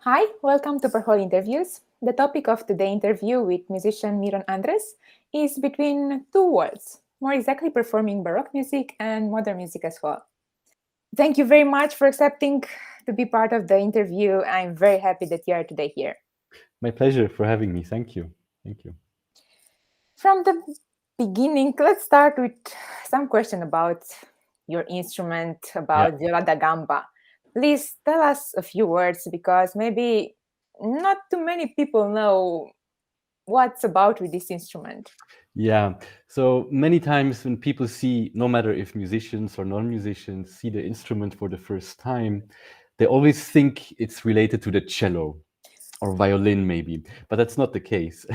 Hi, welcome to Perhol Interviews. The topic of today's interview with musician Miron Andres is between two worlds, more exactly performing baroque music and modern music as well. Thank you very much for accepting to be part of the interview. I'm very happy that you are today here. My pleasure for having me. Thank you. Thank you. From the beginning, let's start with some question about your instrument, Yeah. about viola da gamba. Please tell us a few words because maybe not too many people know what's about with this instrument. Yeah. So many times when people see, no matter if musicians or non-musicians, see the instrument for the first time, they always think it's related to the cello or violin, maybe. But that's not the case.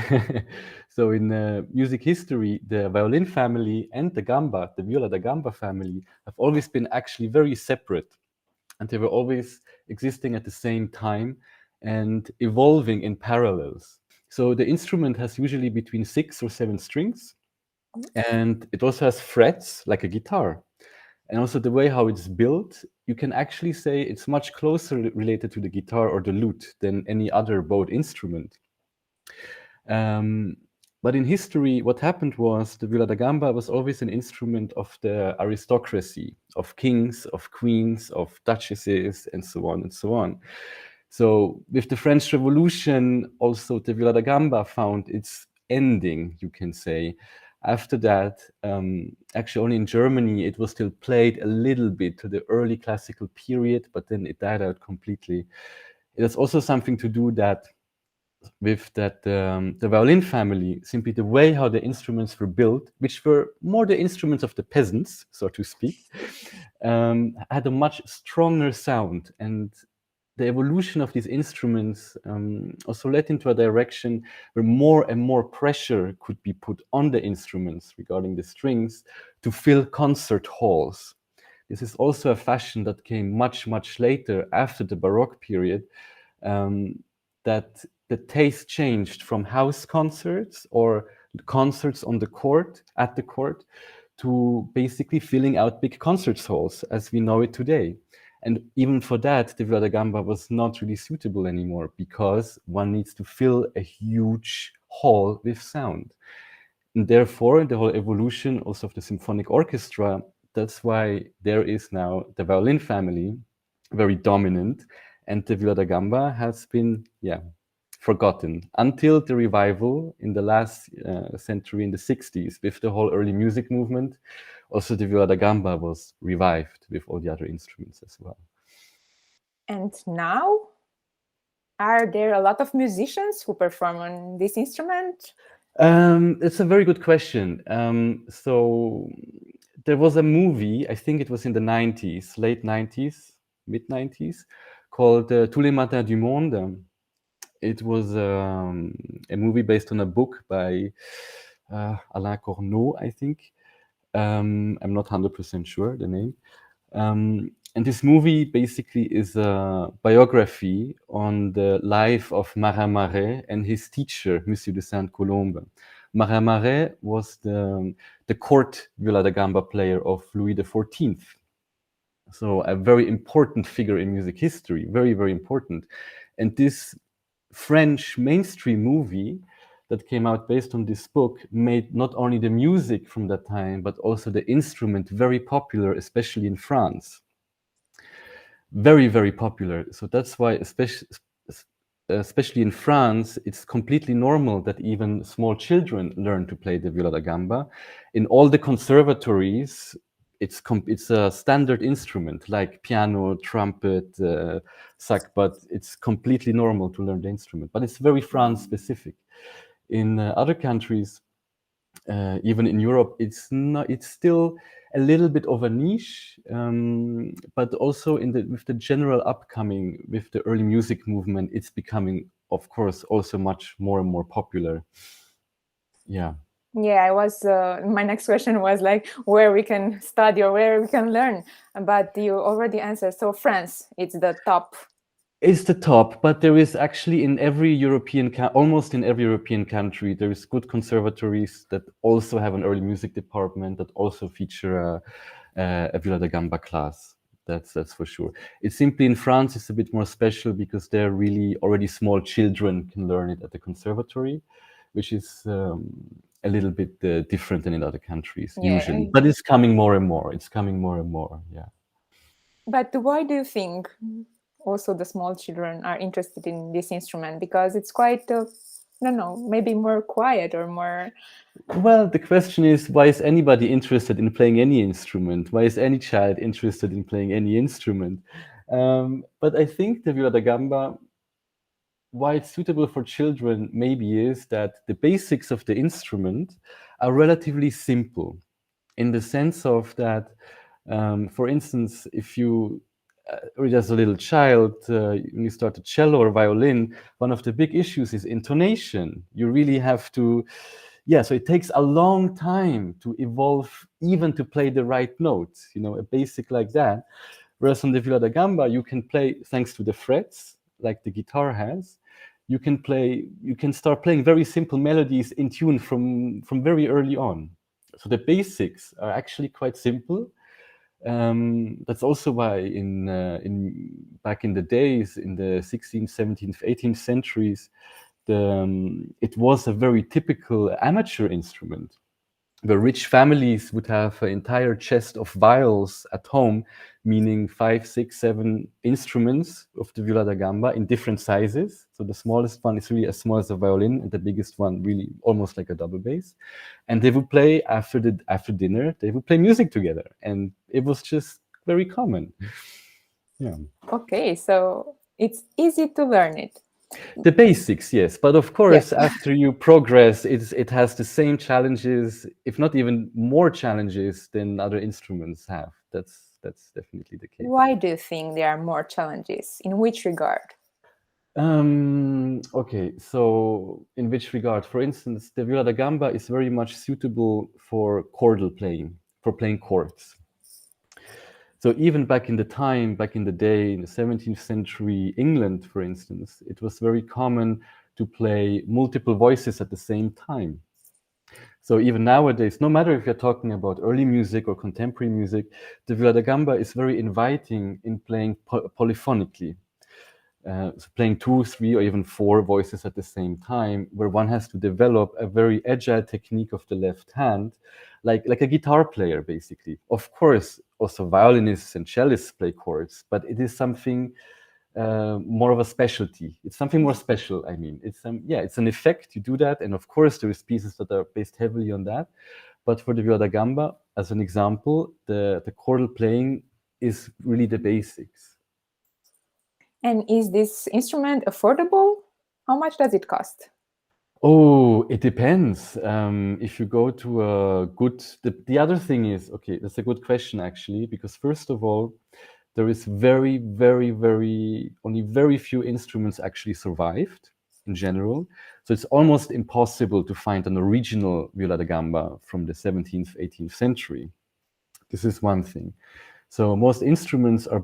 So in music history, the violin family and the gamba, the viola da gamba family, have always been actually very separate. And they were always existing at the same time and evolving in parallels. So the instrument has usually between 6 or 7 strings, and it also has frets like a guitar. And also the way how it's built, you can actually say it's much closer related to the guitar or the lute than any other bowed instrument. Um, but in history, what happened was the viola da gamba was always an instrument of the aristocracy, of kings, of queens, of duchesses, and so on and so on. So with the French Revolution, also the viola da gamba found its ending, you can say. After that, actually only in Germany, it was still played a little bit to the early classical period, but then it died out completely. It has also something to do that with that the violin family, simply the way how the instruments were built, which were more the instruments of the peasants, so to speak, had a much stronger sound. And the evolution of these instruments also led into a direction where more and more pressure could be put on the instruments regarding the strings to fill concert halls. This is also a fashion that came much, much later after the Baroque period, that the taste changed from house concerts or concerts on the court, at the court, to basically filling out big concert halls as we know it today. And even for that, the viola da gamba was not really suitable anymore because one needs to fill a huge hall with sound. And therefore, the whole evolution also of the symphonic orchestra, that's why there is now the violin family, very dominant, and the viola da gamba has been, forgotten until the revival in the last century, in the 60s, with the whole early music movement. Also, the viola da gamba was revived with all the other instruments as well. And now, are there a lot of musicians who perform on this instrument? It's a very good question. So there was a movie, I think it was in the 90s, late 90s, mid 90s, called Tous les matins du monde. It was a movie based on a book by Alain Corneau, I think. I'm not 100% sure the name. And this movie basically is a biography on the life of Marin Marais and his teacher, Monsieur de Sainte-Colombe. Marin Marais was the court viola da gamba player of Louis XIV. So a very important figure in music history, very, very important. And this French mainstream movie that came out based on this book made not only the music from that time, but also the instrument very popular, especially in France. Very, very popular. So that's why, especially in France, it's completely normal that even small children learn to play the viola da gamba. In all the conservatories, it's a standard instrument like piano, trumpet, sax, it's completely normal to learn the instrument. But it's very France specific. In other countries, even in Europe, it's not. It's still a little bit of a niche, but also with the general upcoming, with the early music movement, it's becoming, of course, also much more and more popular. Yeah. Yeah, I was. My next question was like where we can study or where we can learn, but you already answered. So France, it's the top. It's the top, but there is actually in every almost in every European country, there is good conservatories that also have an early music department that also feature a viola da gamba class. That's for sure. It's simply in France, it's a bit more special because they're really already small children can learn it at the conservatory, which is a little bit different than in other countries Yeah. usually. But it's coming more and more. It's coming more and more. Yeah. But why do you think also the small children are interested in this instrument? Because it's quite, I don't know, maybe more quiet or more. Well, the question is, why is anybody interested in playing any instrument? Why is any child interested in playing any instrument? But I think the viola da gamba, why it's suitable for children maybe is that the basics of the instrument are relatively simple in the sense of that, for instance, if you read as a little child, when you start a cello or violin, one of the big issues is intonation. You really have to, yeah, so it takes a long time to evolve, even to play the right notes, you know, a basic like that. Whereas on the viola da gamba, you can play thanks to the frets, like the guitar has. You can start playing very simple melodies in tune from very early on. So the basics are actually quite simple. That's also why in back in the days, in the 16th, 17th, 18th centuries, it was a very typical amateur instrument. The rich families would have an entire chest of viols at home, meaning 5, 6, 7 instruments of the viola da gamba in different sizes. So the smallest one is really as small as a violin, and the biggest one really almost like a double bass. And they would play after dinner. They would play music together, and it was just very common. Yeah. Okay, so it's easy to learn it. The basics, yes, but of Yeah. course, after you progress, it has the same challenges, if not even more challenges than other instruments have. That's definitely the case. Why do you think there are more challenges? In which regard? Okay, so in which regard? For instance, the viola da gamba is very much suitable for chordal playing, for playing chords. So even back in the time, back in the day, in the 17th century England, for instance, it was very common to play multiple voices at the same time. So even nowadays, no matter if you're talking about early music or contemporary music, the viola da gamba is very inviting in playing polyphonically. So playing 2, 3, or even 4 voices at the same time, where one has to develop a very agile technique of the left hand, like a guitar player, basically. Of course, also violinists and cellists play chords, but it is something more of a specialty. It's something more special. I mean, it's an effect. You do that, and of course, there is pieces that are based heavily on that. But for the viola da gamba, as an example, the chordal playing is really the basics. And is this instrument affordable? How much does it cost? Oh, it depends. If you go to a good, the other thing is, okay, that's a good question actually, because first of all, there is only very few instruments actually survived in general. So it's almost impossible to find an original viola da gamba from the 17th, 18th century. This is one thing. So most instruments are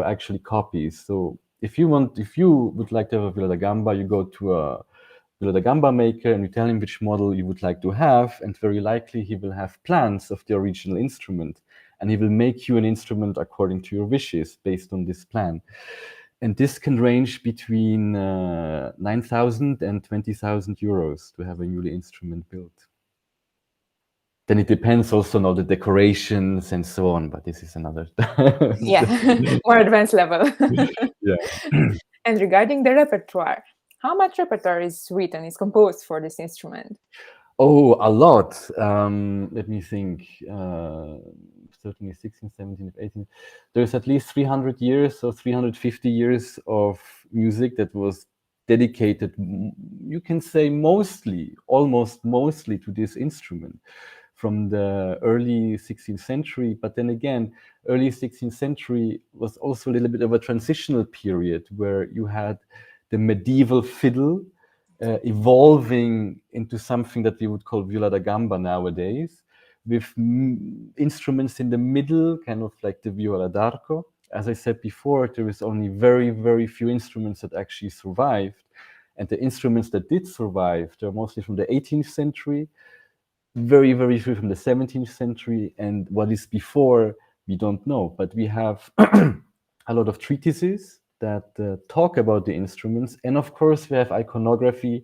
actually copies. So if you would like to have a viola da gamba, you go to a viola da gamba maker and you tell him which model you would like to have, and very likely he will have plans of the original instrument, and he will make you an instrument according to your wishes based on this plan. And this can range between 9,000 and 20,000 euros to have a newly instrument built. Then it depends also on all the decorations and so on, but this is another. Yeah, more advanced level. Yeah. And regarding the repertoire, how much repertoire is written, is composed for this instrument? Oh, a lot. Let me think. 13, 16, 17, 18. There's at least 300 years, so 350 years of music that was dedicated, you can say almost mostly to this instrument from the early 16th century. But then again, early 16th century was also a little bit of a transitional period where you had the medieval fiddle evolving into something that we would call viola da gamba nowadays, with instruments in the middle, kind of like the viola d'arco. As I said before, there is only very few instruments that actually survived. And the instruments that did survive, they're mostly from the 18th century, very few from the 17th century, and what is before We don't know, but we have a lot of treatises that talk about the instruments. And of course, we have iconography,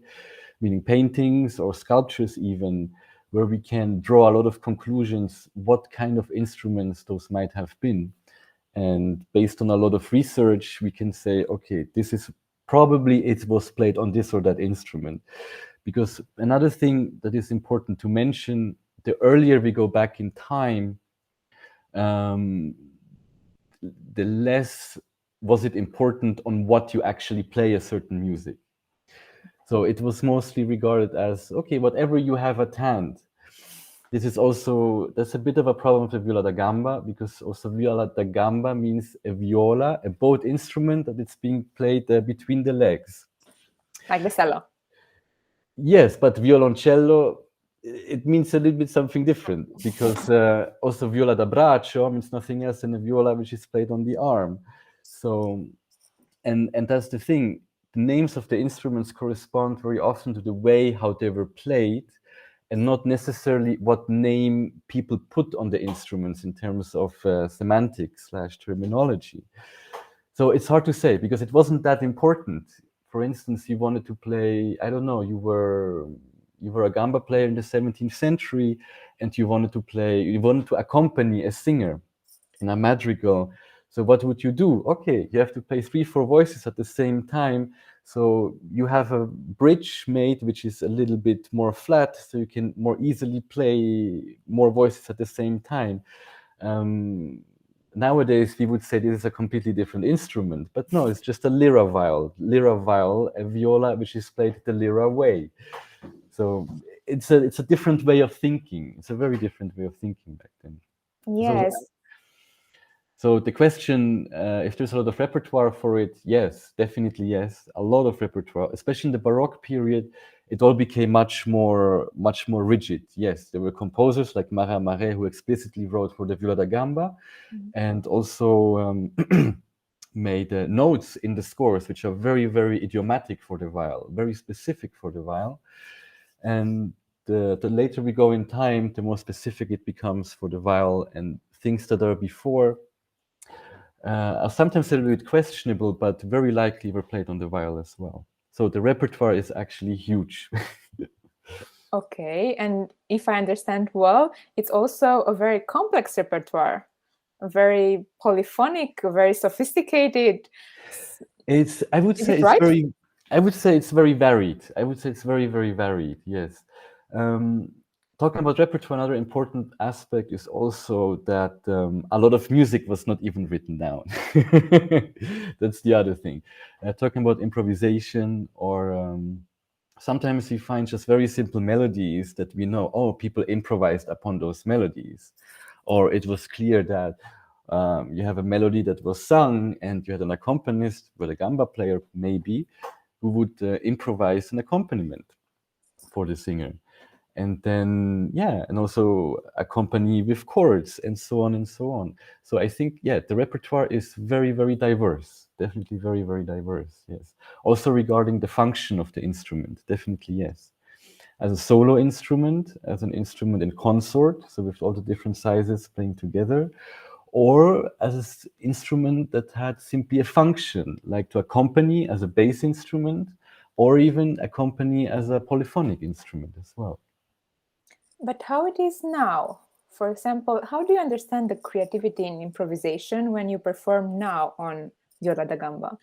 meaning paintings or sculptures even, where we can draw a lot of conclusions what kind of instruments those might have been. And based on a lot of research, we can say, okay, this is probably it was played on this or that instrument. Because another thing that is important to mention, the earlier we go back in time, the less was it important on what you actually play a certain music. So it was mostly regarded as, okay, whatever you have at hand. This is also, that's a bit of a problem with viola da gamba, because also viola da gamba means a viola, a bowed instrument that it's being played between the legs. Like the cello. Yes, but violoncello, it means a little bit something different, because also viola da braccio means nothing else than a viola which is played on the arm. So, and that's the thing. The names of the instruments correspond very often to the way how they were played, and not necessarily what name people put on the instruments in terms of semantics / terminology. So it's hard to say, because it wasn't that important. For instance, you wanted to play, I don't know, you were a gamba player in the 17th century, and you wanted to accompany a singer in a madrigal. So what would you do? Okay, you have to play 3-4 voices at the same time. So you have a bridge made which is a little bit more flat, so you can more easily play more voices at the same time. Nowadays, we would say this is a completely different instrument, but no, it's just a lyra viol. Lyra viol, a viola which is played the lyra way. So it's a different way of thinking. It's a very different way of thinking back then. Yes. So the question, if there's a lot of repertoire for it, yes, definitely yes. A lot of repertoire, especially in the Baroque period, it all became much more rigid. Yes, there were composers like Marin Marais who explicitly wrote for the viola da gamba, and also made notes in the scores which are very, very idiomatic for the viol, very specific for the viol. And the later we go in time, the more specific it becomes for the viol, and things that are before are sometimes a little bit questionable, but very likely were played on the viol as well. So the repertoire is actually huge. Okay, and if I understand well, it's also a very complex repertoire, very polyphonic, very sophisticated. I would Is say it it's right? very, I would say it's very varied. I would say it's very, very varied. Yes. Talking about repertoire, another important aspect is also that a lot of music was not even written down. That's the other thing. Talking about improvisation, or sometimes we find just very simple melodies that we know, oh, people improvised upon those melodies. Or it was clear that you have a melody that was sung and you had an accompanist with a gamba player, maybe, who would improvise an accompaniment for the singer. And then, yeah, and also accompany with chords and so on and so on. So I think, yeah, the repertoire is very, very diverse. Definitely very, very diverse, yes. Also regarding the function of the instrument, definitely yes. As a solo instrument, as an instrument in consort, so with all the different sizes playing together, or as an instrument that had simply a function, like to accompany as a bass instrument, or even accompany as a polyphonic instrument as well. But how it is now? For example, how do you understand the creativity in improvisation when you perform now on viola da gamba?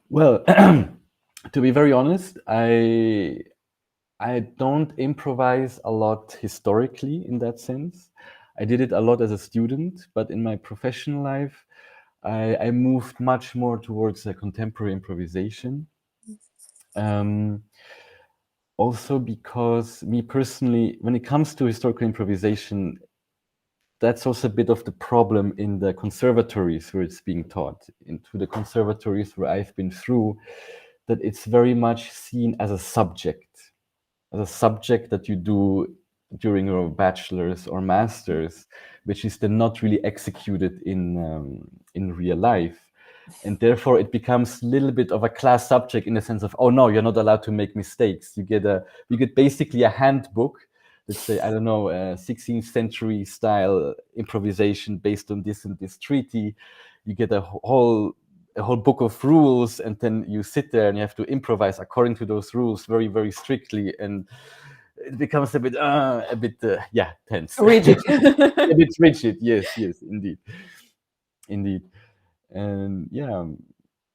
Well, to be very honest, I don't improvise a lot historically in that sense. I did it a lot as a student, but in my professional life, I moved much more towards a contemporary improvisation. Also because me personally, when it comes to historical improvisation, that's also a bit of the problem in the conservatories where it's being taught, into the conservatories where I've been through, that it's very much seen as a subject that you do during your bachelor's or master's, which is then not really executed in real life. And therefore it becomes a little bit of a class subject in the sense of, oh no, you're not allowed to make mistakes. You get basically a handbook let's say, I don't know, 16th century style improvisation based on this and this treaty. You get a whole book of rules, and then you sit there and you have to improvise according to those rules very, very strictly, and it becomes a bit yeah, tense. Rigid. A bit rigid. Yes, yes, indeed, indeed. And yeah,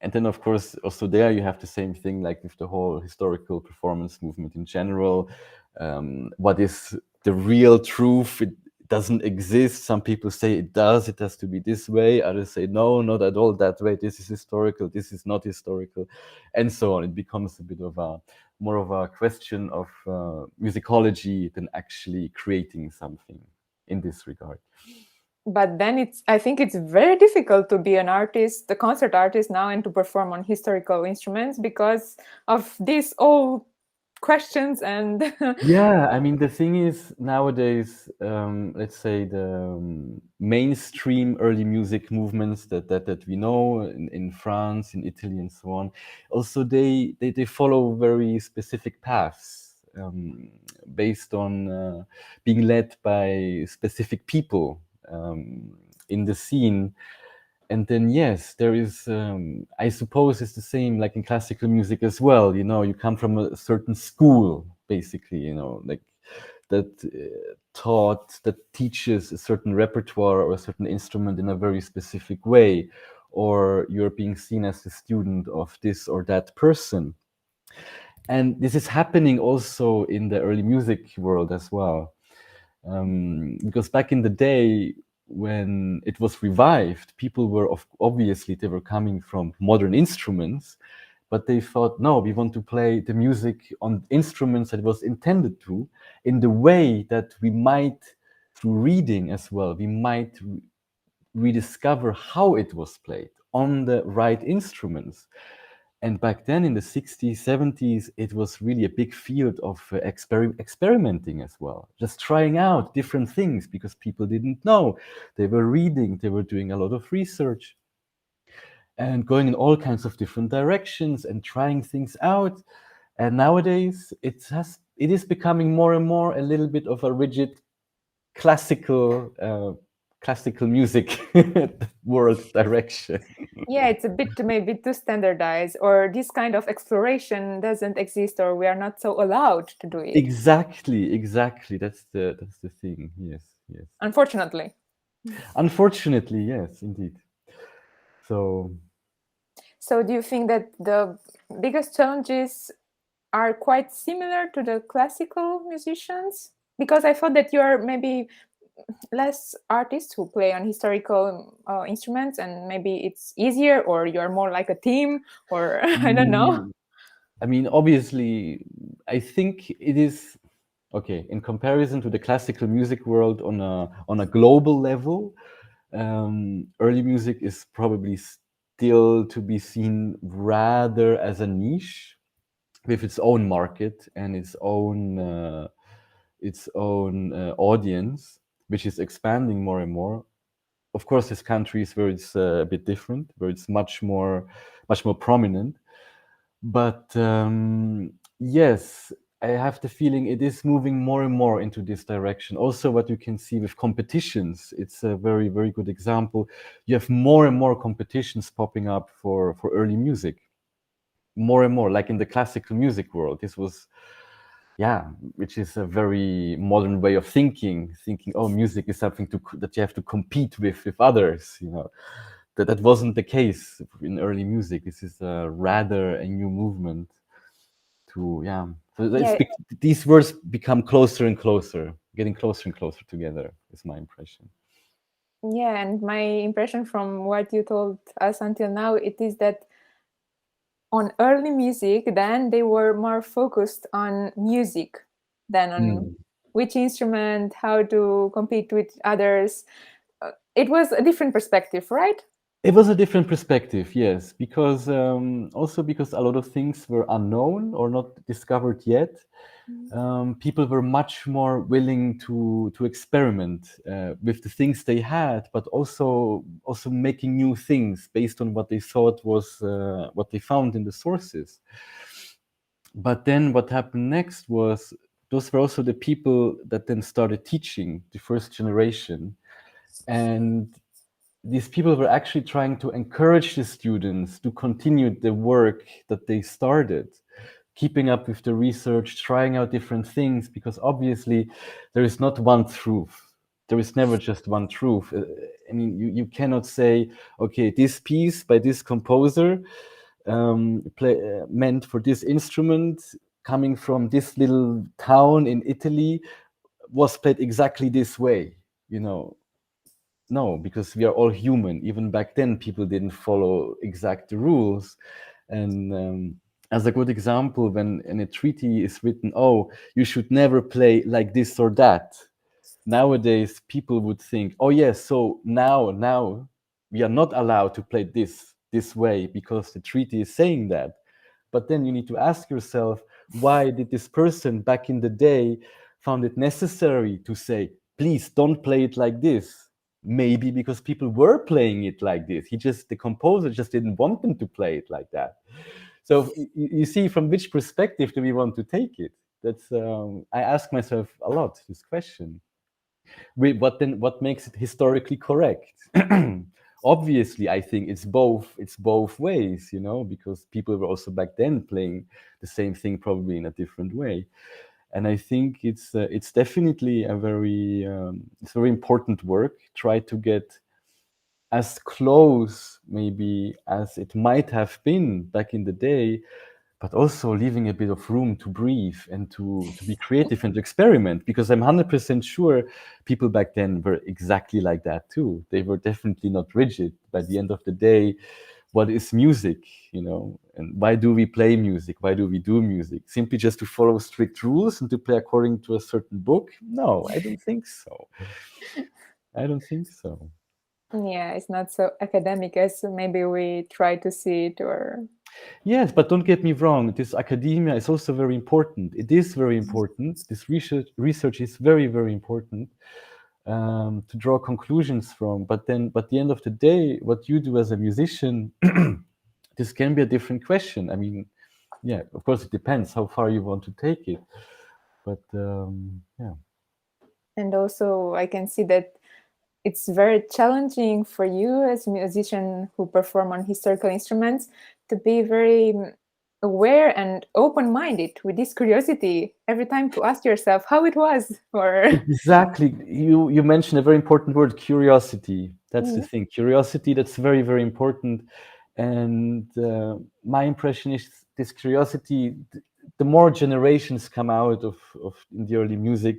and then of course also there you have the same thing like with the whole historical performance movement in general. What is the real truth? It doesn't exist. Some people say it does, it has to be this way. Others say no, not at all that way. This is historical, this is not historical, and so on. It becomes a bit of a more of a question of musicology than actually creating something in this regard. But then I think it's very difficult to be an artist, a concert artist now, and to perform on historical instruments because of these old questions and Yeah, I mean, the thing is nowadays, let's say the mainstream early music movements that we know in France, in Italy, and so on, also they follow very specific paths, based on being led by specific people in the scene. And then yes, there is, I suppose it's the same like in classical music as well. You come from a certain school, basically, like that taught, that teaches a certain repertoire or a certain instrument in a very specific way, or you're being seen as a student of this or that person. And this is happening also in the early music world as well. Because back in the day when it was revived, people were obviously they were coming from modern instruments, but they thought, no, we want to play the music on instruments that it was intended to, in the way that we might, through reading as well, we might rediscover how it was played on the right instruments. And back then in the 60s, 70s, it was really a big field of experimenting as well, just trying out different things because people didn't know. They were reading, they were doing a lot of research and going in all kinds of different directions and trying things out. And nowadays it is becoming more and more a little bit of a rigid classical music world direction. yeah, it's a bit maybe too standardized, or this kind of exploration doesn't exist, or we are not so allowed to do it, Exactly. That's the thing. Yes, yes. unfortunately. Unfortunately, yes, indeed. So So do you think that the biggest challenges are quite similar to the classical musicians? Because I thought that you are maybe less artists who play on historical instruments, and maybe it's easier, or you're more like a team, or I don't know. mm, I mean, obviously, I think it is okay in comparison to the classical music world on a global level. Early music is probably still to be seen rather as a niche with its own market and its own audience, which is expanding more and more. Of course, there's countries where it's a bit different, where it's much more prominent. But yes, I have the feeling it is moving more and more into this direction. Also, what you can see with competitions, it's a very, very good example. You have more and more competitions popping up for early music, more and more, like in the classical music world. This was, yeah, which is a very modern way of thinking, oh, music is something that you have to compete with others, that wasn't the case in early music. This is rather a new movement to, yeah. So Yeah, these words become closer and closer, getting closer and closer together, is my impression. yeah, and my impression from what you told us until now, it is that on early music, then they were more focused on music than on Mm. which instrument, how to compete with others. It was a different perspective, right? It was a different perspective, yes, because also because a lot of things were unknown or not discovered yet. People were much more willing to experiment with the things they had, but also making new things based on what they thought was what they found in the sources. But then what happened next was those were also the people that then started teaching the first generation. And these people were actually trying to encourage the students to continue the work that they started, keeping up with the research, trying out different things, because obviously there is not one truth. There is never just one truth. I mean, you cannot say, okay, this piece by this composer meant for this instrument coming from this little town in Italy was played exactly this way, you know. No, because we are all human. Even back then, people didn't follow exact rules. And as a good example, when in a treaty is written, oh, you should never play like this or that. Nowadays, people would think, oh yes, so now we are not allowed to play this way because the treaty is saying that. But then you need to ask yourself, why did this person back in the day found it necessary to say, please don't play it like this? Maybe because people were playing it like this. The composer just didn't want them to play it like that. So you see, from which perspective do we want to take it? That's I ask myself a lot this question. What makes it historically correct? Obviously, I think it's both ways, you know, because people were also back then playing the same thing probably in a different way. And I think it's definitely it's very important work. Try to get as close maybe as it might have been back in the day, but also leaving a bit of room to breathe and to be creative and to experiment, because I'm 100% sure people back then were exactly like that too. They were definitely not rigid. By the end of the day, what is music, you know, and why do we play music? Why do we do music? Simply just to follow strict rules and to play according to a certain book? No, I don't think so. I don't think so. Yeah, it's not so academic as maybe we try to see it, or Yes, but don't get me wrong. This academia is also very important. It is very important. This research is very, very important to draw conclusions from. But the end of the day, what you do as a musician, this can be a different question. I mean, yeah, of course, it depends how far you want to take it. But yeah. and also I can see that it's very challenging for you as a musician who perform on historical instruments to be very aware and open-minded with this curiosity every time to ask yourself how it was, or Exactly. You mentioned a very important word, curiosity. That's the Mm. thing. Curiosity, that's very, very important. And my impression is this curiosity, the more generations come out of in the early music,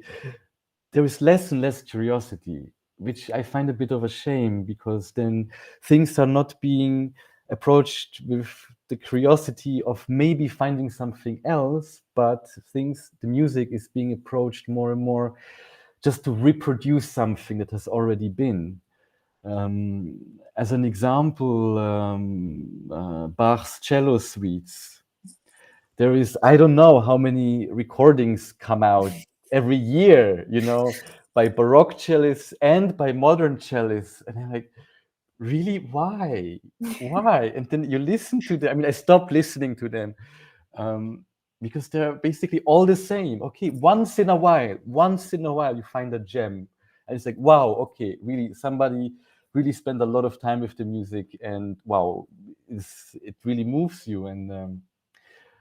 there is less and less curiosity, which I find a bit of a shame, because then things are not being approached with the curiosity of maybe finding something else, but the music is being approached more and more just to reproduce something that has already been. As an example, Bach's cello suites. There is, I don't know how many recordings come out every year, you know, by baroque cellists and by modern cellists. And I'm like, really, why? And then you listen to them. I mean, I stopped listening to them, um, because they're basically all the same. Okay, once in a while you find a gem, and it's like, wow, okay, really, somebody really spent a lot of time with the music, and wow, it really moves you. And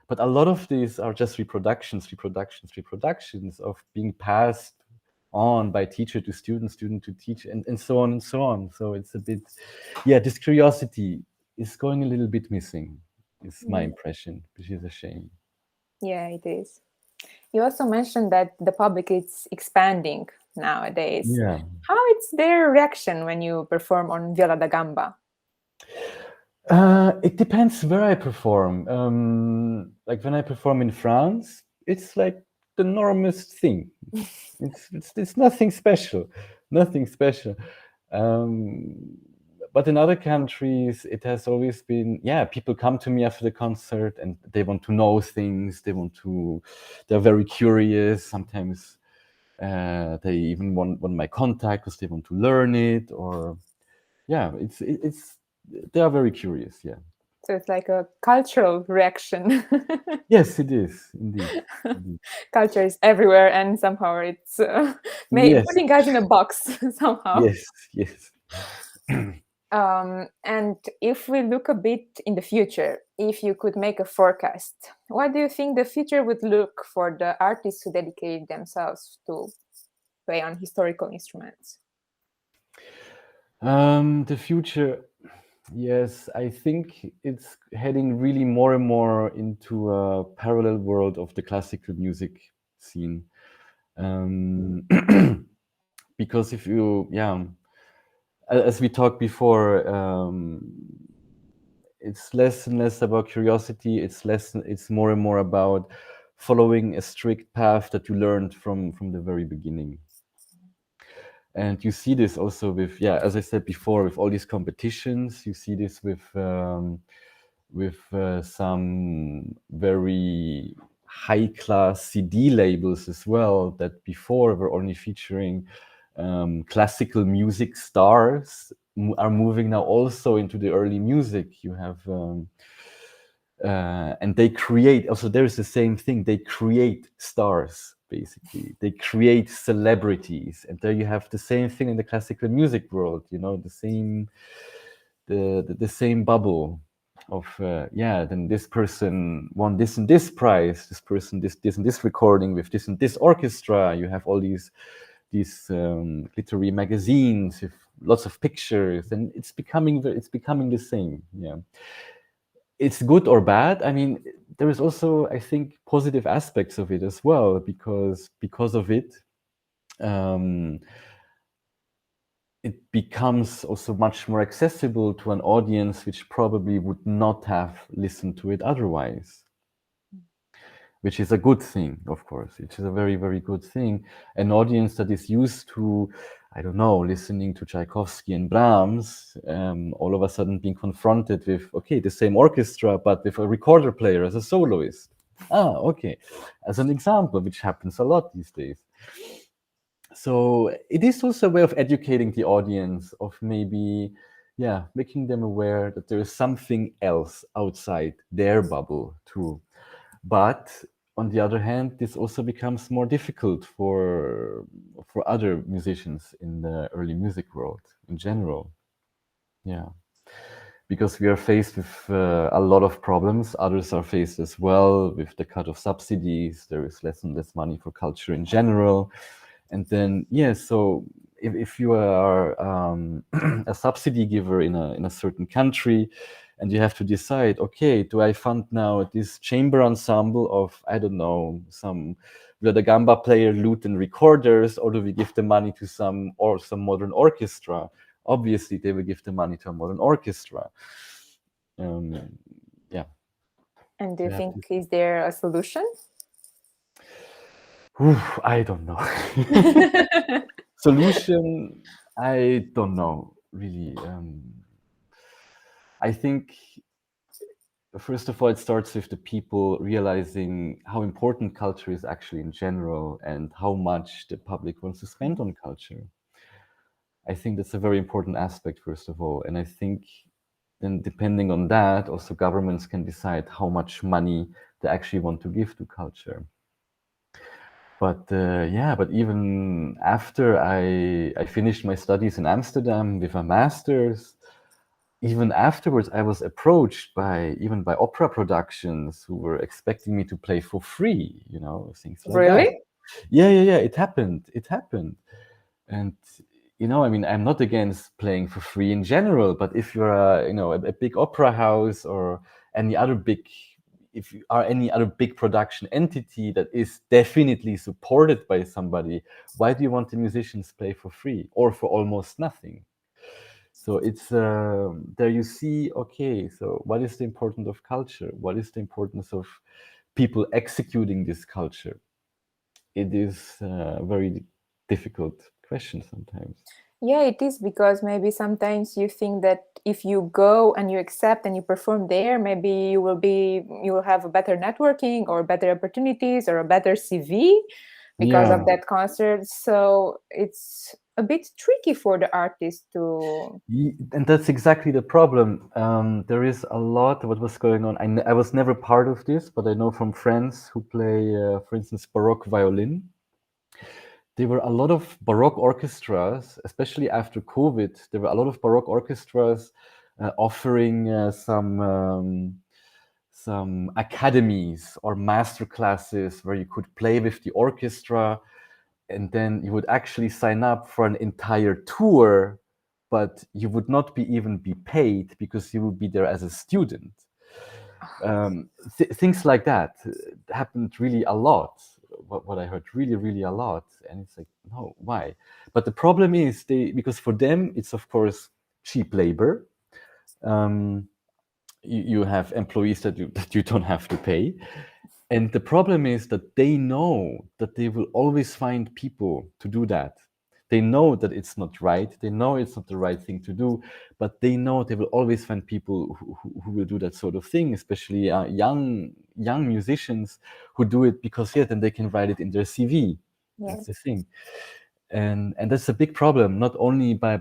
but a lot of these are just reproductions of being passed on by teacher to student, student to teacher, and so on and so on. So it's a bit, yeah, this curiosity is going a little bit missing, is my impression, which is a shame. Yeah, it is. You also mentioned that the public is expanding nowadays. Yeah. How is their reaction when you perform on Viola da Gamba? It depends where I perform. Like when I perform in France, it's like the normest thing. It's nothing special, nothing special. Um, but in other countries, it has always been, yeah, people come to me after the concert and they want to know things. They're very curious. Sometimes they even want my contact because they want to learn it, or yeah, they are very curious. Yeah. So it's like a cultural reaction. Yes, it is indeed. Indeed. Culture is everywhere, and somehow it's Yes, putting us in a box somehow. yes, yes. And if we look a bit in the future, if you could make a forecast, what do you think the future would look for the artists who dedicate themselves to play on historical instruments? The future, yes, I think it's heading really more and more into a parallel world of the classical music scene. Um, because if you, yeah, as we talked before, it's less and less about curiosity. It's more and more about following a strict path that you learned from the very beginning. And you see this also with, yeah, as I said before, with all these competitions. You see this with some very high class CD labels as well, that before were only featuring classical music stars, are moving now also into the early music. You have and they create, also there is the same thing, they create stars, basically they create celebrities, and there you have the same thing in the classical music world, you know, the same the same bubble of yeah, then this person won this and this prize, this person this and this recording with this and this orchestra. You have all these literary magazines with lots of pictures, and it's becoming the same. Yeah, it's good or bad. I mean, there is also, I think, positive aspects of it as well, because of it, um, it becomes also much more accessible to an audience which probably would not have listened to it otherwise, which is a good thing, of course. It is a very, very good thing. An audience that is used to, I don't know, listening to Tchaikovsky and Brahms, all of a sudden being confronted with, okay, the same orchestra, but with a recorder player as a soloist. Ah, okay. As an example, which happens a lot these days. So it is also a way of educating the audience, of maybe, yeah, making them aware that there is something else outside their bubble too. But on the other hand, this also becomes more difficult for other musicians in the early music world in general. Yeah, because we are faced with a lot of problems. Others are faced as well with the cut of subsidies. There is less and less money for culture in general. And then, yeah, so if you are a subsidy giver in a certain country, and you have to decide, okay, do I fund now this chamber ensemble of, I don't know, some the gamba player, lute, and recorders, or do we give the money to some modern orchestra? Obviously, they will give the money to a modern orchestra. Um, yeah. And do you You have think, to. is there a solution? I don't know. Solution, I don't know, really. I think, first of all, it starts with the people realizing how important culture is actually in general, and how much the public wants to spend on culture. I think that's a very important aspect, first of all. And I think then, depending on that, also governments can decide how much money they actually want to give to culture. But yeah, but even after I finished my studies in Amsterdam with a master's, even afterwards, I was approached by opera productions who were expecting me to play for free, you know, things like that. Really? Yeah, yeah, yeah. It happened. It happened. And you know, I mean, I'm not against playing for free in general, but if you're a big opera house, or any other big, if you are any other big production entity that is definitely supported by somebody, why do you want the musicians play for free or for almost nothing? So it's there you see, okay, so what is the importance of culture? What is the importance of people executing this culture? It is a very difficult question sometimes. Yeah, it is, because maybe sometimes you think that if you go and you accept and you perform there, maybe you will have a better networking or better opportunities or a better CV. because of Yeah. that concert. So it's a bit tricky for the artist to. And that's exactly the problem. There is a lot what was going on. I was never part of this, but I know from friends who play, for instance, baroque violin. There were a lot of baroque orchestras, especially after COVID. There were a lot of baroque orchestras offering some academies or master classes where you could play with the orchestra, and then you would actually sign up for an entire tour, but you would not be even be paid because you would be there as a student. Things like that happened really a lot. What I heard really, really a lot, and it's like, no, why? But the problem is because for them it's of course cheap labor. Um, you have employees that you don't have to pay, and the problem is that they know that they will always find people to do that. They know that it's not right. They know it's not the right thing to do, but they know they will always find people who will do that sort of thing, especially young musicians who do it because, yeah, then they can write it in their CV. That's the Yes. thing. And that's a big problem, not only by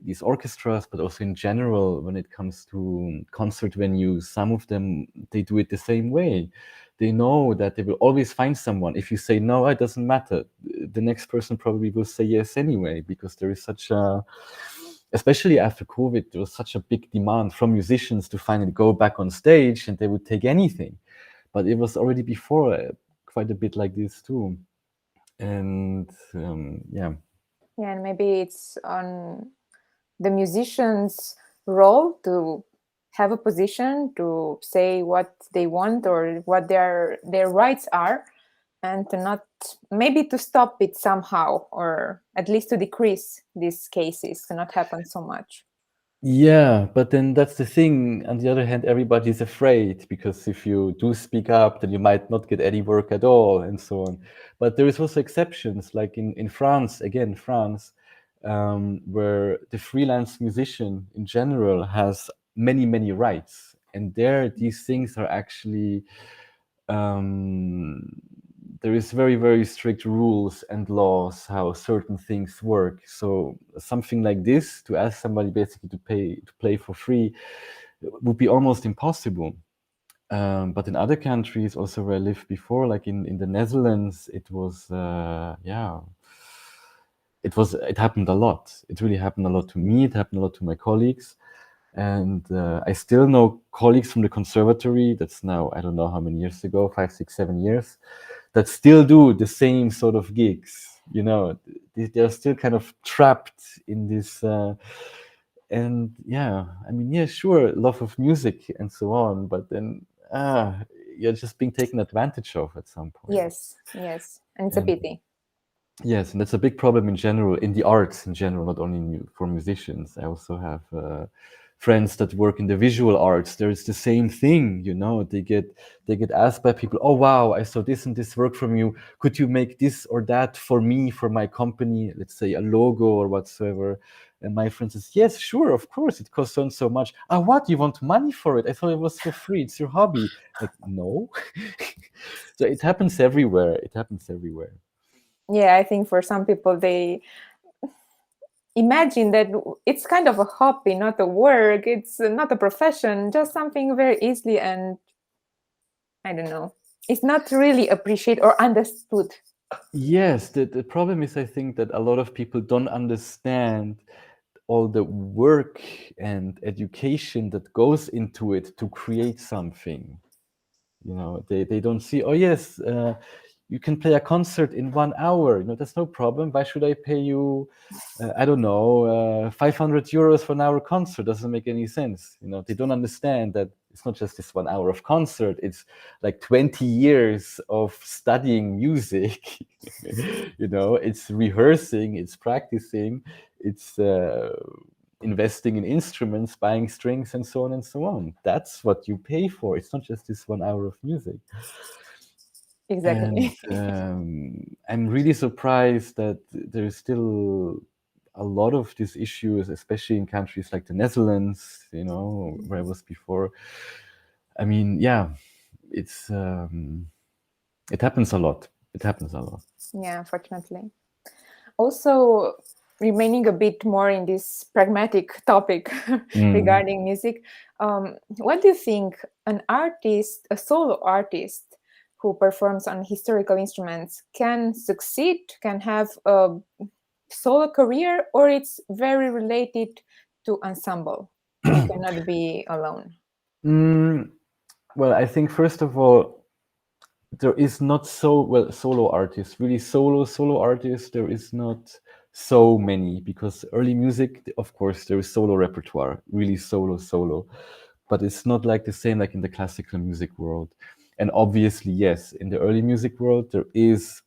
these orchestras, but also in general when it comes to concert venues. Some of them, they do it the same way. They know that they will always find someone. If you say no, it doesn't matter. The next person probably will say yes anyway, because there is such a, especially after COVID, there was such a big demand from musicians to finally go back on stage, and they would take anything. But it was already before quite a bit like this too. And yeah. Yeah, and maybe it's on the musician's role to have a position to say what they want or what their rights are, and to not, maybe to stop it somehow, or at least to decrease these cases to not happen so much. Yeah, but then that's the thing. On the other hand, everybody's afraid because if you do speak up, then you might not get any work at all, and so on. But there is also exceptions, like in France, again, France, where the freelance musician in general has many, many rights. And there, these things are actually um, there is very, very strict rules and laws how certain things work. So something like this, to ask somebody basically to play for free, would be almost impossible. But in other countries, also where I lived before, like in the Netherlands, it was yeah, it happened a lot. It really happened a lot to me. It happened a lot to my colleagues. And I still know colleagues from the conservatory. That's now, I don't know how many years ago, 5, 6, 7 years, that still do the same sort of gigs. You know, they're still kind of trapped in this. And yeah, I mean, yeah, sure, love of music and so on, but then you're just being taken advantage of at some point. Yes, yes, and it's a And pity. yes, and that's a big problem in general, in the arts in general, not only for musicians. I also have friends that work in the visual arts. There's the same thing, you know. They get asked by people, "Oh wow, I saw this and this work from you. Could you make this or that for me, for my company? Let's say a logo or whatsoever." And my friend says, "Yes, sure, of course. It costs so much. Ah, what? You want money for it? I thought it was for free. It's your hobby." Like, no. So it happens everywhere. It happens everywhere. Yeah, I think for some people they imagine that it's kind of a hobby, not a work, it's not a profession, just something very easily, and I don't know, it's not really appreciated or understood. Yes, the problem is, I think, that a lot of people don't understand all the work and education that goes into it to create something. You know, they don't see, oh yes, you can play a concert in 1 hour. You know, that's no problem. Why should I pay you, I don't know, 500 euros for an hour concert? Doesn't make any sense. You know, they don't understand that it's not just this 1 hour of concert. It's like 20 years of studying music. You know, it's rehearsing, it's practicing, it's investing in instruments, buying strings, and so on and so on. That's what you pay for. It's not just this 1 hour of music. And Exactly. I'm really surprised that there is still a lot of these issues, especially in countries like the Netherlands, you know, where I was before. I mean, yeah, it's it happens a lot. it happens a lot. Yeah, unfortunately. Also, remaining a bit more in this pragmatic topic Mm. regarding music, what do you think an artist, a solo artist who performs on historical instruments can succeed, can have a solo career, or it's very related to ensemble? You cannot be alone. Mm, well, I think first of all, there is not so well solo artists, really solo artists. There is not so many because early music, of course, there is solo repertoire, really solo, but it's not like the same like in the classical music world. And obviously, yes, in the early music world, there is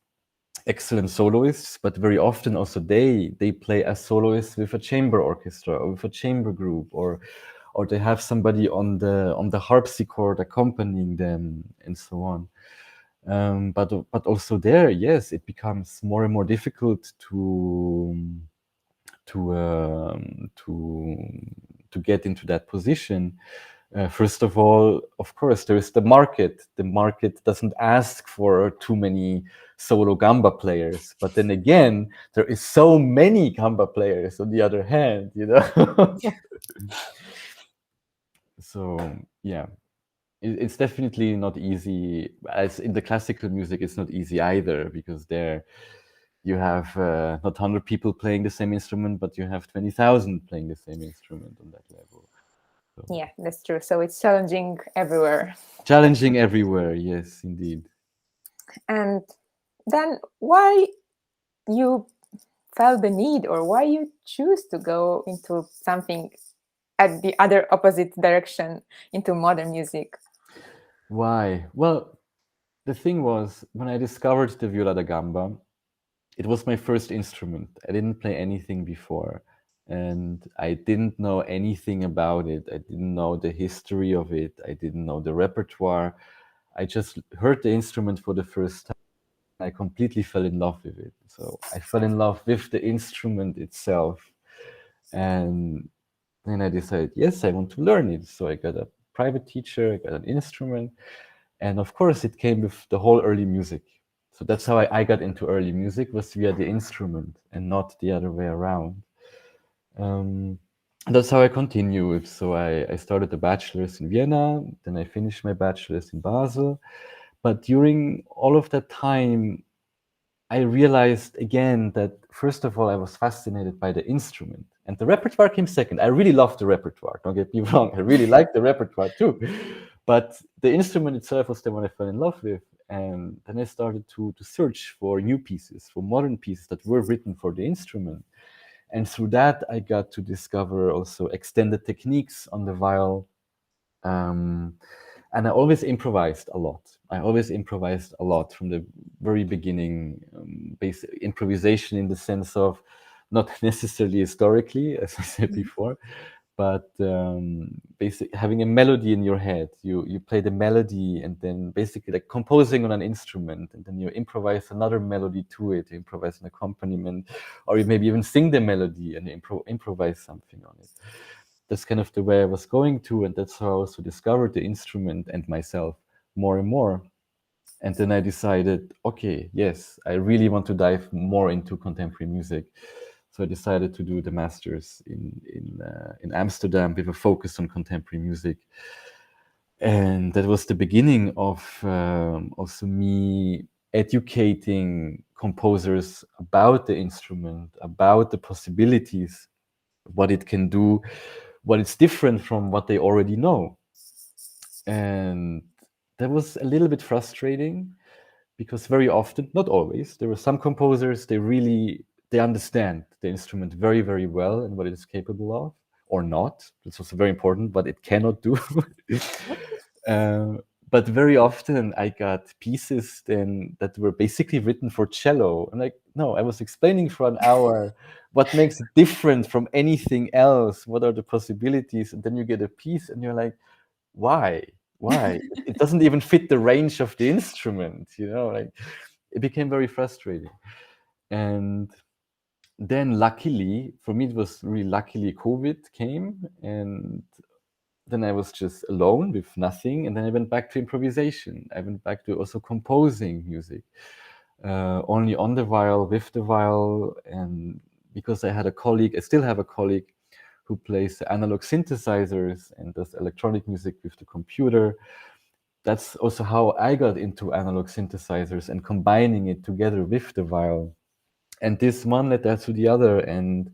excellent soloists, but very often also they play as soloists with a chamber orchestra or with a chamber group, or they have somebody on the harpsichord accompanying them and so on. But also there, yes, it becomes more and more difficult to um, to to get into that position. First of all, of course, there is the market. The market doesn't ask for too many solo gamba players, but then again, there is so many gamba players on the other hand, you know. Yeah. So yeah, it's definitely not easy. As in the classical music, it's not easy either because there you have not 100 people playing the same instrument, but you have 20,000 playing the same instrument on that level. So Yeah, that's true. So it's challenging everywhere. challenging everywhere, yes, indeed. And then why you felt the need, or why you choose to go into something at the other opposite direction, into modern music? Why? Well, the thing was, when I discovered the viola da gamba, it was my first instrument. I didn't play anything before, and I didn't know anything about it. I didn't know the history of it. I didn't know the repertoire. I just heard the instrument for the first time. I completely fell in love with it. So I fell in love with the instrument itself. And then I decided, yes, I want to learn it. So I got a private teacher, I got an instrument. And of course, it came with the whole early music. So that's how I got into early music, was via the instrument and not the other way around. Um, and that's how I continued. So I started the bachelor's in Vienna, then I finished my bachelor's in Basel. But during all of that time, I realized again that first of all, I was fascinated by the instrument, and the repertoire came second. I really loved the repertoire. Don't get me wrong; I really liked the repertoire too, but the instrument itself was the one I fell in love with. And then I started to search for new pieces, for modern pieces that were written for the instrument. And through that, I got to discover also extended techniques on the viol. Um, and I always improvised a lot. I always improvised a lot from the very beginning. Basic improvisation in the sense of not necessarily historically, as I said before, but basic having a melody in your head. You play the melody and then basically like composing on an instrument, and then you improvise another melody to it. You improvise an accompaniment, or you maybe even sing the melody and improvise something on it. That's kind of the way I was going to, and that's how I also discovered the instrument and myself more and more. And then I decided, okay, yes, I really want to dive more into contemporary music. So I decided to do the masters in Amsterdam with a focus on contemporary music, and that was the beginning of also me educating composers about the instrument, about the possibilities, what it can do, what it's different from what they already know. And that was a little bit frustrating because very often, not always, there were some composers, they understand the instrument very well and what it is capable of, or not. That's also very important, what it cannot do. Uh, but very often I got pieces then that were basically written for cello. And like, no, I was explaining for an hour what makes it different from anything else, what are the possibilities, and then you get a piece and you're like, why? Why? It doesn't even fit the range of the instrument, you know, like it became very frustrating. And then luckily, for me, it was really luckily COVID came, and then I was just alone with nothing. And then I went back to improvisation. I went back to also composing music. only on the viol, with the viol, and because I had a colleague, I still have a colleague who plays analog synthesizers and does electronic music with the computer. That's also how I got into analog synthesizers and combining it together with the viol. And this one led that to the other, and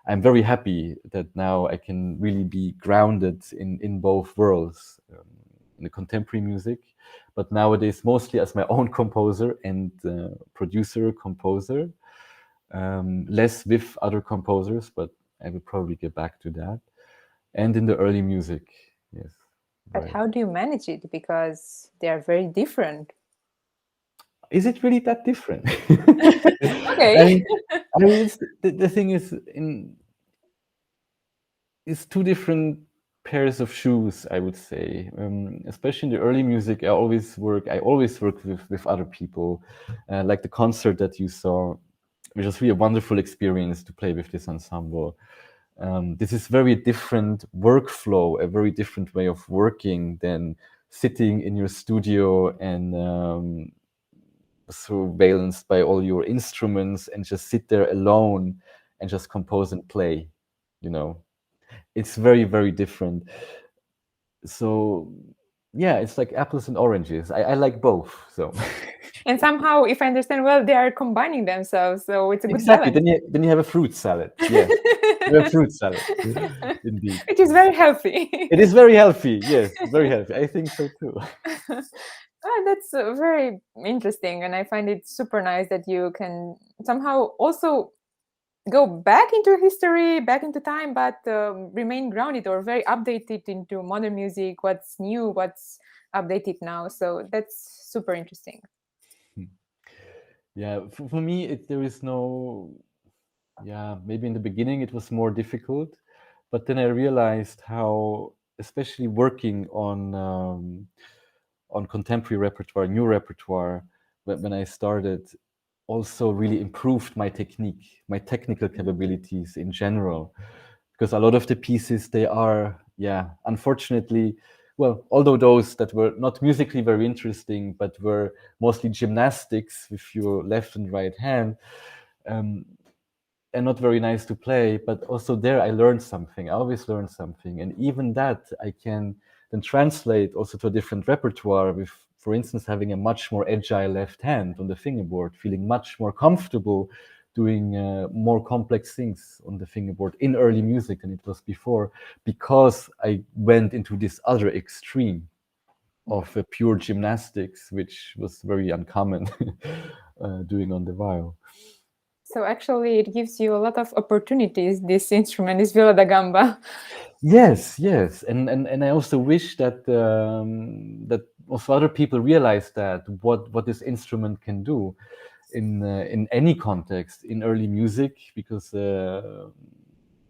I'm very happy that now I can really be grounded in both worlds, in the contemporary music, but nowadays mostly as my own composer and producer, composer, less with other composers, but I will probably get back to that. And in the early music, yes, But right. how do you manage it? Because they are very different. Is it really that different? Okay. I mean, it's, the thing is, it's two different pairs of shoes, I would say. Especially in the early music, I always work with other people, like the concert that you saw, which was really a wonderful experience to play with this ensemble. This is very different workflow, a very different way of working than sitting in your studio and surveillanced by all your instruments and just sit there alone and just compose and play. You know, it's very, very different. So yeah, it's like apples and oranges. I like both. So And somehow, if I understand well, they are combining themselves. So it's a good exactly. balance. Then you have a fruit salad. Yes, you have fruit salad. Indeed, Which is very healthy. it is very healthy. Yes, very healthy. I think so too. That's very interesting. And I find it super nice that you can somehow also go back into history, back into time, but remain grounded or very updated into modern music, what's new, what's updated now. So that's super interesting. Yeah, for me, there is no. Yeah, maybe in the beginning it was more difficult, but then I realized how, especially working on contemporary repertoire, new repertoire, when I started, also really improved my technique, my technical capabilities in general. Because a lot of the pieces, they are, yeah, unfortunately, well, although those that were not musically very interesting, but were mostly gymnastics with your left and right hand, um, and not very nice to play, but also there I learned something. I always learn something. And even that I can then translate also to a different repertoire with, for instance, having a much more agile left hand on the fingerboard, feeling much more comfortable doing more complex things on the fingerboard in early music than it was before, because I went into this other extreme of pure gymnastics, which was very uncommon doing on the viol. So actually, it gives you a lot of opportunities. This instrument is viola da gamba. Yes, yes, and I also wish that that also other people realize that what this instrument can do in any context in early music, because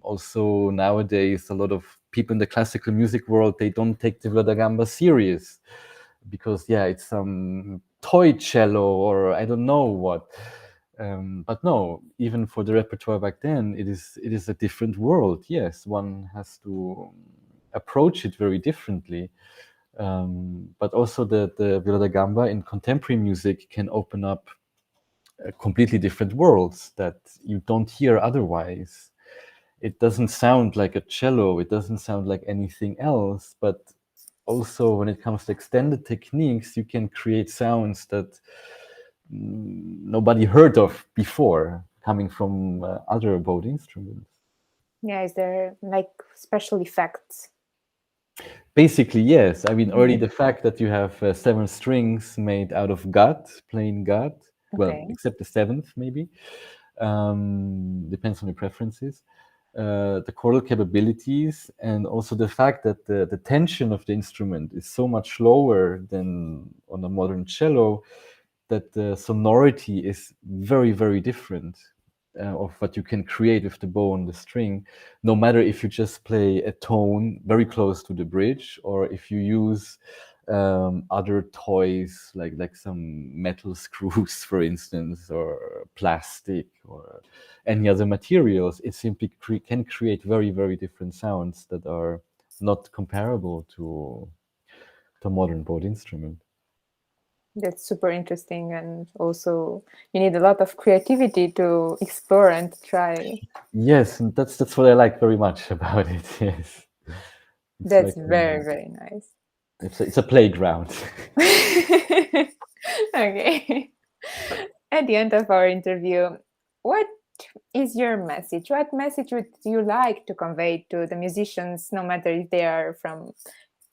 also nowadays a lot of people in the classical music world, they don't take the viola da gamba serious because yeah, it's some toy cello or I don't know what. But no, even for the repertoire back then, it is a different world. Yes, one has to approach it very differently. But also the viola da gamba in contemporary music can open up completely different worlds that you don't hear otherwise. It doesn't sound like a cello. It doesn't sound like anything else. But also, when it comes to extended techniques, you can create sounds that nobody heard of before, coming from other bowed instruments. Yeah, is there like special effects? Basically, yes. I mean, already the fact that you have 7 strings made out of gut, plain gut, well, Okay. except the seventh, maybe, depends on your preferences. The chordal capabilities, and also the fact that the tension of the instrument is so much lower than on a modern cello, that the sonority is very, very different of what you can create with the bow and the string, no matter if you just play a tone very close to the bridge or if you use other toys like some metal screws, for instance, or plastic or any other materials. It simply can create very, very different sounds that are not comparable to a modern bowed instrument. That's super interesting, and also you need a lot of creativity to explore and try. Yes, and that's what I like very much about it. Yes, it's That's like very, very nice. it's a playground. Okay. At the end of our interview, what is your message? What message would you like to convey to the musicians, no matter if they are from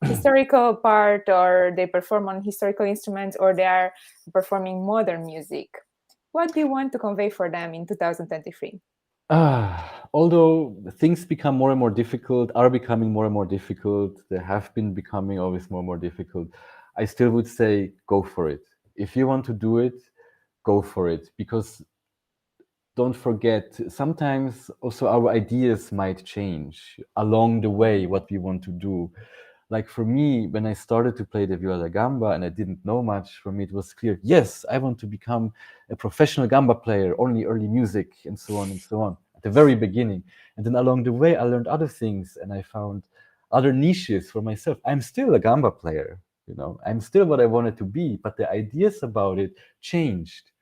historical part or they perform on historical instruments or they are performing modern music? What do you want to convey for them in 2023? Although things become more and more difficult, are becoming more and more difficult, they have been becoming always more and more difficult. I still would say go for it. If you want to do it, go for it. Because don't forget, sometimes also our ideas might change along the way, what we want to do. Like for me, when I started to play the viola gamba and I didn't know much, for me it was clear, yes, I want to become a professional gamba player, only early music, and so on and so on, at the very beginning. And then along the way, I learned other things and I found other niches for myself. I'm still a gamba player, I'm still what I wanted to be, but the ideas about it changed.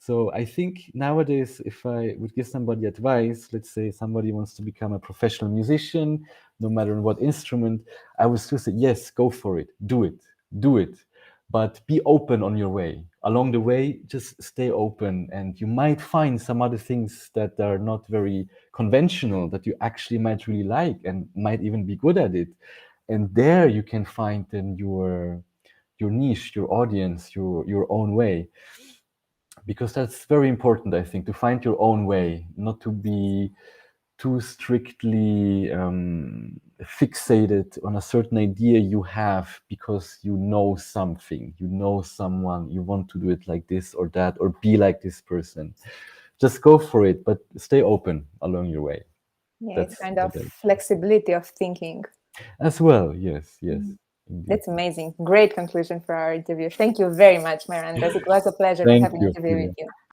So I think nowadays, if I would give somebody advice, let's say somebody wants to become a professional musician, no matter on what instrument, I would still say, yes, go for it, do it, but be open on your way. Along the way, just stay open, and you might find some other things that are not very conventional that you actually might really like and might even be good at it. And there you can find then your niche, your audience, your own way, because that's very important, I think, to find your own way, not to be too strictly fixated on a certain idea you have because you know something, you know someone, you want to do it like this or that, or be like this person. Just go for it, but stay open along your way. Yeah, it's That's kind of what I, flexibility of thinking. as well. Yes, yes, Mhm. indeed. That's amazing. Great conclusion for our interview. Thank you very much, Miron Andres. It was a pleasure to Thank have an you, interview with Julia. you.